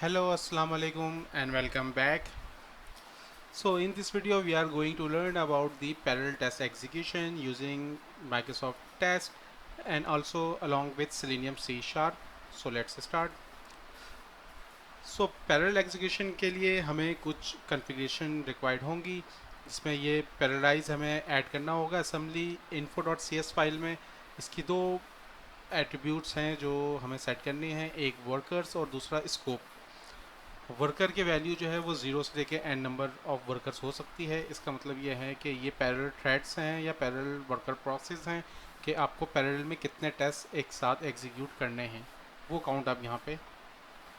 Hello, assalamu alaikum and welcome back. So in this video we are going to learn about the parallel test execution using Microsoft Test and also along with Selenium C Sharp. So let's start. So parallel execution के लिए हमें कुछ configuration required होंगी जिसमें ये parallelise हमें add करना होगा असेंबली info.cs फाइल में। इसकी दो एट्रीब्यूट्स हैं जो हमें सेट करनी है, एक वर्कर्स और दूसरा स्कोप। वर्कर की वैल्यू जो है वो ज़ीरो से लेके एन नंबर ऑफ वर्कर्स हो सकती है। इसका मतलब ये है कि ये पैरेलल थ्रेड्स हैं या पैरेलल वर्कर प्रोसेस हैं कि आपको पैरेलल में कितने टेस्ट एक साथ एग्जीक्यूट करने हैं, वो काउंट आप यहाँ पे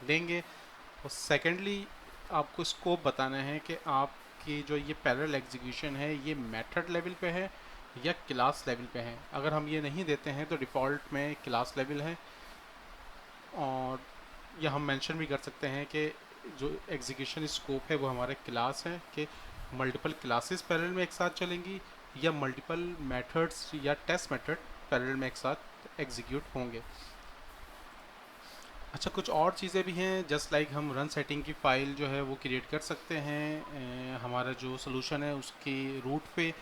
देंगे। और सेकेंडली आपको स्कोप बताना है कि आपकी जो ये पैरेलल एग्जीक्यूशन है ये मेथड लेवल पे है या क्लास लेवल पे है। अगर हम ये नहीं देते हैं तो डिफ़ॉल्ट में क्लास लेवल है, और या हम मेंशन भी कर सकते हैं कि जो एग्जीक्यूशन स्कोप है वो हमारे क्लास है कि मल्टीपल क्लासेस पैरेलल में एक साथ चलेंगी या मल्टीपल मेथड्स या टेस्ट मेथड पैरेलल में एक साथ एग्जीक्यूट होंगे। अच्छा, कुछ और चीज़ें भी हैं, जस्ट लाइक हम रन सेटिंग की फ़ाइल जो है वो क्रिएट कर सकते हैं हमारा जो सोल्यूशन है उसकी रूट पे,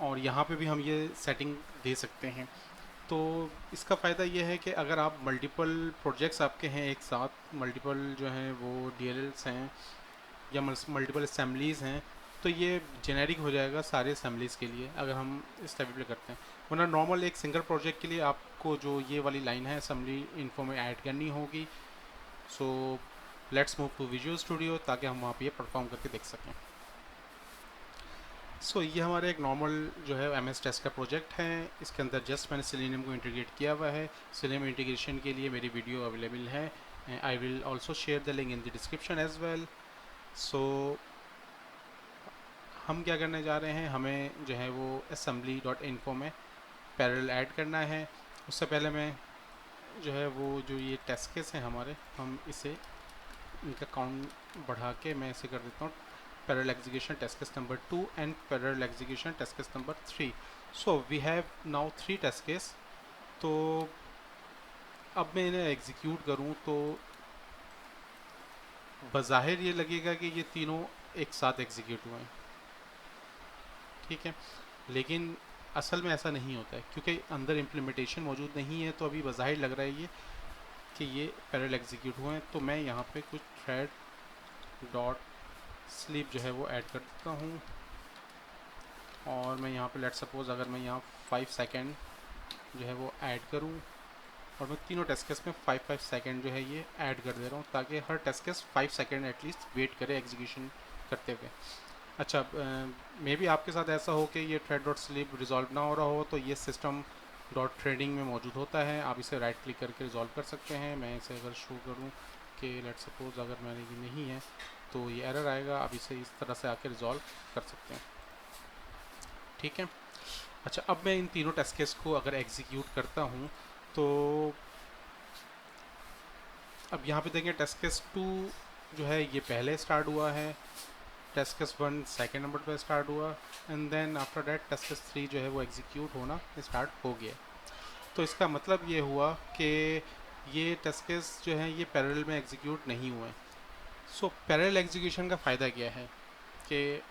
और यहाँ पे भी हम ये सेटिंग दे सकते हैं। तो इसका फ़ायदा ये है कि अगर आप मल्टीपल प्रोजेक्ट्स आपके हैं एक साथ, मल्टीपल जो हैं वो डीएलएल्स हैं या मल्टीपल असेंबलीज़ हैं, तो ये जेनेरिक हो जाएगा सारे असेंबलीज़ के लिए अगर हम इस टाइप पे करते हैं। वरना नॉर्मल एक सिंगल प्रोजेक्ट के लिए आपको जो ये वाली लाइन है असेंबली इन्फो में ऐड करनी होगी। So let's move to visual studio ताकि हम वहाँ पे ये परफॉर्म करके देख सकें। सो ये हमारा एक नॉर्मल जो है एम एस टेस्ट का प्रोजेक्ट है। इसके अंदर जस्ट मैंने सेलेनियम को इंटीग्रेट किया हुआ है। सेलेनियम इंटीग्रेशन के लिए मेरी वीडियो अवेलेबल है, I will also share the link in the description as well. So हम क्या करने जा रहे हैं, हमें जो है वो assembly.info में पैरेलल ऐड करना है। उससे पहले मैं जो है वो जो ये टेस्ट केस हैं हमारे, हम इसे इनका काउंट बढ़ा के मैं इसे कर देता हूँ parallel execution test case number 2 and parallel execution test case number 3। So we have now 3 test case. तो अब मैं इन्हें एग्जीक्यूट करूँ तो बज़ाहिर ये लगेगा कि ये तीनों एक साथ एग्जीक्यूट हुए हैं, ठीक है, लेकिन असल में ऐसा नहीं होता है क्योंकि अंदर इम्प्लीमेंटेशन मौजूद नहीं है। तो अभी बज़ाहिर लग रहा है ये कि ये पैरेलल एग्जीक्यूट हुए हैं। तो मैं यहाँ पे कुछ थ्रेड डॉट स्लीप जो है वो ऐड कर देता हूँ, और मैं यहाँ पे लेट सपोज अगर मैं यहाँ 5 सेकेंड जो है वो ऐड करूँ, और मैं तीनों टेस्ट केस में 5-5 सेकेंड जो है ये ऐड कर दे रहा हूँ ताकि हर test case 5 second at least wait करे एग्जीक्यूशन करते हुए। अच्छा, मे बी आपके साथ ऐसा हो कि ये थ्रेड डॉट स्लीप रिजॉल्व ना हो रहा हो, तो ये सिस्टम डॉट थ्रेडिंग में मौजूद होता है। आप इसे राइट क्लिक करके रिजॉल्व कर सकते हैं। मैं इसे अगर शो करूँ कि लेट सपोज अगर मैंने ये नहीं है तो ये एरर आएगा। आप इसे इस तरह से आके रिजॉल्व कर सकते हैं, ठीक है। अच्छा, अब मैं इन तीनों टेस्ट केस को अगर एग्जीक्यूट करता हूँ तो अब यहाँ पे देखें टेस्ट केस 2 जो है ये पहले स्टार्ट हुआ है, टेस्ट केस 1 सेकेंड नंबर पर स्टार्ट हुआ, and then after that test case 3 जो है वो एग्जीक्यूट होना स्टार्ट हो गया। तो इसका मतलब ये हुआ कि ये टेस्ट केस जो है ये पैरेलल में एग्जीक्यूट नहीं हुए। सो पैरेलल एग्जीक्यूशन का फ़ायदा क्या है कि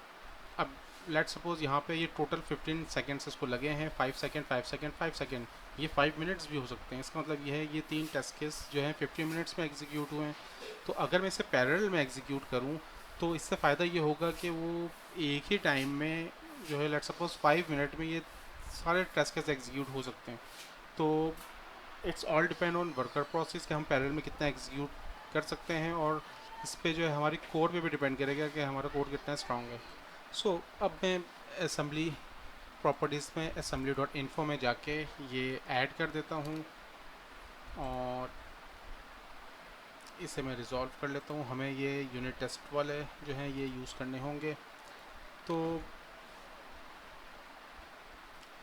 अब लेट सपोज यहाँ पे ये टोटल 15 सेकेंड्स इसको लगे हैं, 5 सेकेंड 5 सेकेंड 5 सेकेंड, ये 5 मिनट्स भी हो सकते हैं। इसका मतलब ये है ये 3 टेस्ट केस जो हैं 15 मिनट्स में एग्जीक्यूट हुए हैं। तो अगर मैं इसे पैरेलल में एग्जीक्यूट करूँ तो इससे फ़ायदा ये होगा कि वो एक ही टाइम में जो है लेट सपोज 5 मिनट में ये सारे टेस्ट केस एग्जीक्यूट हो सकते हैं। तो it's all depend on worker process कि हम पैरेलल में कितना एग्जीक्यूट कर सकते हैं, और इस पे जो है हमारी कोड पे भी डिपेंड करेगा कि हमारा कोड कितना स्ट्रांग है। सो अब मैं असेंबली प्रॉपर्टीज़ में assembly.info में जाके ये ऐड कर देता हूँ और इसे मैं रिज़ॉल्व कर लेता हूँ। हमें ये यूनिट टेस्ट वाले जो हैं ये यूज़ करने होंगे। तो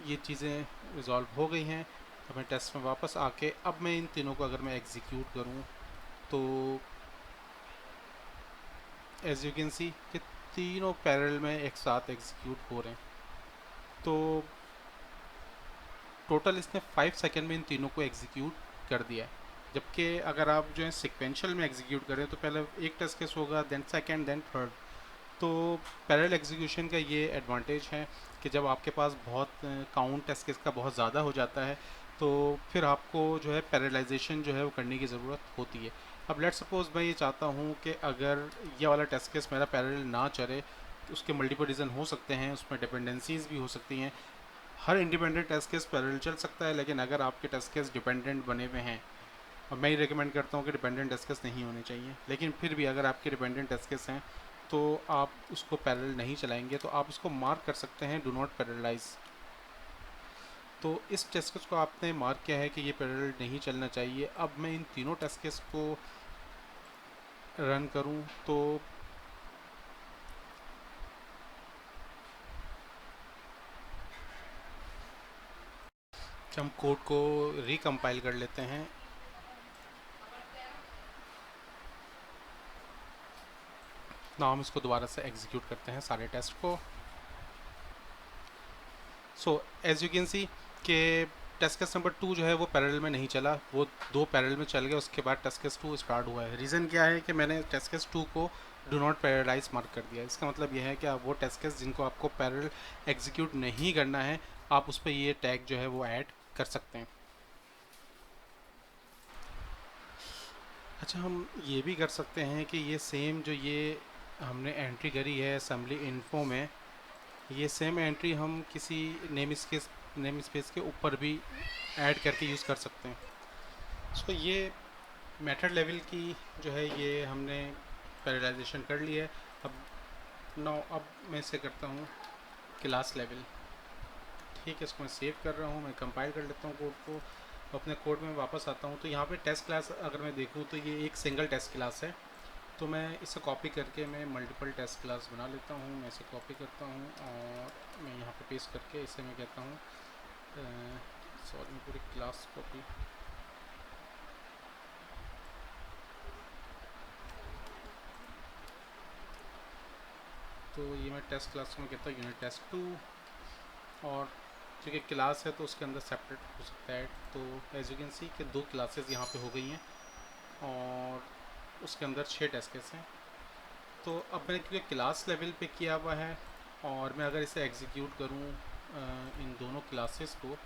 ये चीज़ें रिज़ॉल्व हो गई हैं। तो मैं टेस्ट में वापस आके अब मैं इन तीनों को अगर मैं एग्जीक्यूट करूँ तो एज यू कैन सी कि तीनों पैरेलल में एक साथ एग्जीक्यूट हो रहे हैं। तो टोटल इसने 5 सेकेंड में इन तीनों को एग्जीक्यूट कर दिया है। जबकि अगर आप जो है सिक्वेंशियल में एग्जीक्यूट करें तो पहले एक टेस्ट केस होगा, देन सेकेंड, देन थर्ड। तो पैरेलल एग्जीक्यूशन का ये एडवांटेज है कि जब आपके पास बहुत काउंट टेस्ट केस का बहुत ज़्यादा हो जाता है तो फिर आपको जो है पैरेललाइजेशन जो है वो करने की ज़रूरत होती है। अब लेट्स सपोज मैं ये चाहता हूँ कि अगर ये वाला टेस्ट केस मेरा पैरेलल ना चले, उसके मल्टीपल रीज़न हो सकते हैं, उसमें डिपेंडेंसीज भी हो सकती हैं। हर इंडिपेंडेंट टेस्ट केस पैरेलल चल सकता है, लेकिन अगर आपके टेस्ट केस डिपेंडेंट बने हुए हैं, और मैं ही रिकमेंड करता हूँ कि डिपेंडेंट टेस्ट केस नहीं होने चाहिए, लेकिन फिर भी अगर आपके डिपेंडेंट टेस्ट केस हैं तो आप उसको पैरेलल नहीं चलाएंगे, तो आप उसको मार्क कर सकते हैं डू नॉट पैरेललाइज। तो इस टेस्ट केस को आपने मार्क किया है कि ये पैरेलल नहीं चलना चाहिए। अब मैं इन तीनों टेस्ट केस को रन करूँ तो हम कोड को रिकम्पाइल कर लेते हैं। ना हम इसको दोबारा से एग्जीक्यूट करते हैं सारे टेस्ट को। So as you can see कि टेस्ट केस नंबर 2 जो है वो पैरेलल में नहीं चला, वो दो पैरेलल में चल गए, उसके बाद टेस्ट केस 2 स्टार्ट हुआ है। रीज़न क्या है कि मैंने टेस्ट केस 2 को डू नॉट पैरेललाइज मार्क कर दिया। इसका मतलब यह है कि आप वो टेस्ट केस जिनको आपको पैरेलल एग्जीक्यूट नहीं करना है, आप उस पर ये टैग जो है वो ऐड कर सकते हैं। अच्छा, हम ये भी कर सकते हैं कि ये सेम जो ये हमने एंट्री करी है असेंबली इन्फो में, ये सेम एंट्री हम किसी नेम स्पेस के ऊपर भी ऐड करके यूज़ कर सकते हैं। सो ये मेथड लेवल की जो है ये हमने पैरेललाइजेशन कर ली है। अब मैं इसे करता हूँ क्लास लेवल। ठीक है, इसको मैं सेव कर रहा हूँ, मैं कंपाइल कर लेता हूँ कोड को, अपने कोड में वापस आता हूँ। तो यहाँ पे टेस्ट क्लास अगर मैं देखूँ तो ये एक सिंगल टेस्ट क्लास है। तो मैं इसे कॉपी करके मैं मल्टीपल टेस्ट क्लास बना लेता हूँ। मैं इसे कॉपी करता हूँ और मैं यहाँ पे पेस्ट करके इसे मैं कहता हूँ सॉरी, मैं पूरी क्लास कॉपी, तो ये मैं टेस्ट क्लास को मैं कहता हूँ यूनिट टेस्ट 2। और क्योंकि क्लास है तो उसके अंदर सेपरेट हो सकता है। तो एज यू कैन सी कि दो क्लासेस यहाँ पे हो गई हैं और उसके अंदर 6 टेस्ट केस हैं। तो अब मैंने क्योंकि क्लास लेवल पे किया हुआ है और मैं अगर इसे एग्जीक्यूट करूँ इन दोनों क्लासेस को,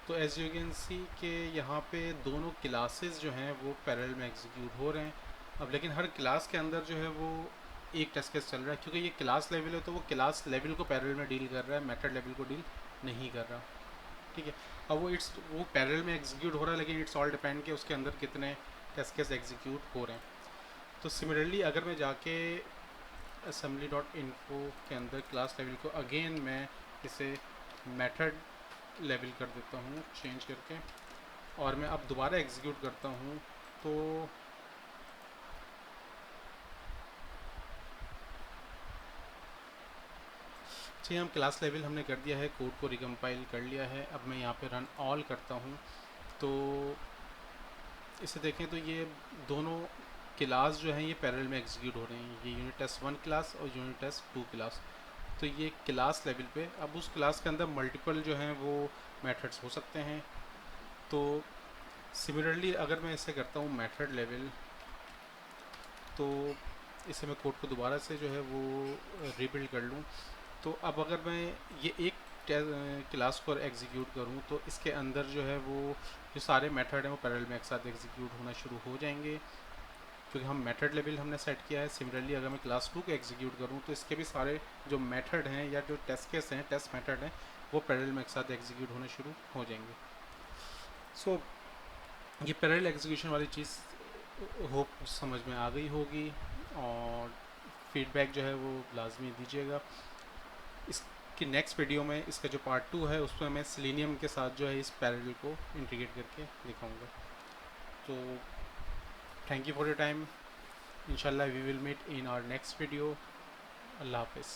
तो एज यू कैन सी कि यहाँ पे दोनों क्लासेस जो हैं वो पैरेलल में एग्जीक्यूट हो रहे हैं। अब लेकिन हर क्लास के अंदर जो है वो एक टेस्ट केस चल रहा है, क्योंकि ये क्लास लेवल है तो वो क्लास लेवल को पैरेलल में डील कर रहा है, मेथड लेवल को डील नहीं कर रहा। ठीक है, अब वो पैरेलल में एग्जीक्यूट हो रहा है, लेकिन इट्स ऑल डिपेंड कि उसके अंदर कितने टेस्ट केस एग्जीक्यूट हो रहे हैं। तो सिमिलरली अगर मैं जाके assembly डॉट इन्फो के अंदर क्लास लेवल को अगेन मैं इसे मेथड लेवल कर देता हूँ चेंज करके, और मैं अब दोबारा एग्जीक्यूट करता हूँ तो जी, हम क्लास लेवल हमने कर दिया है, कोड को रिकम्पाइल कर लिया है। अब मैं यहाँ पे रन ऑल करता हूँ तो इसे देखें तो ये दोनों क्लास जो हैं ये पैरेलल में एग्जीक्यूट हो रहे हैं, ये यूनिट टेस्ट 1 क्लास और यूनिट टेस्ट 2 क्लास। तो ये क्लास लेवल पे अब उस क्लास के अंदर मल्टीपल जो हैं वो मेथड्स हो सकते हैं। तो सिमिलरली अगर मैं इसे करता हूँ मेथड लेवल, तो इसे मैं कोड को दोबारा से जो है वो रीबिल्ड कर लूँ, तो अब अगर मैं ये एक क्लास को एग्जीक्यूट करूँ तो इसके अंदर जो है वो जो सारे मेथड हैं वो पैरेलल में एक साथ एग्जीक्यूट होना शुरू हो जाएंगे, क्योंकि हम मेथड लेवल हमने सेट किया है। सिमिलरली अगर मैं क्लास 2 को एग्जीक्यूट करूँ तो इसके भी सारे जो मेथड हैं या जो टेस्ट केस हैं, टेस्ट मेथड हैं, वो पैरेलल में एक साथ एग्जीक्यूट होना शुरू हो जाएंगे। सो ये पैरेलल एग्जीक्यूशन वाली चीज़ होप समझ में आ गई होगी, और फीडबैक जो है वो लाजमी दीजिएगा। इसकी नेक्स्ट वीडियो में इसका जो पार्ट 2 है उसमें मैं सेलेनियम के साथ जो है इस पैरेलल को इंटीग्रेट करके दिखाऊंगा। तो thank you for your time. इंशाल्लाह we will meet in our next video. अल्लाह हाफिज़।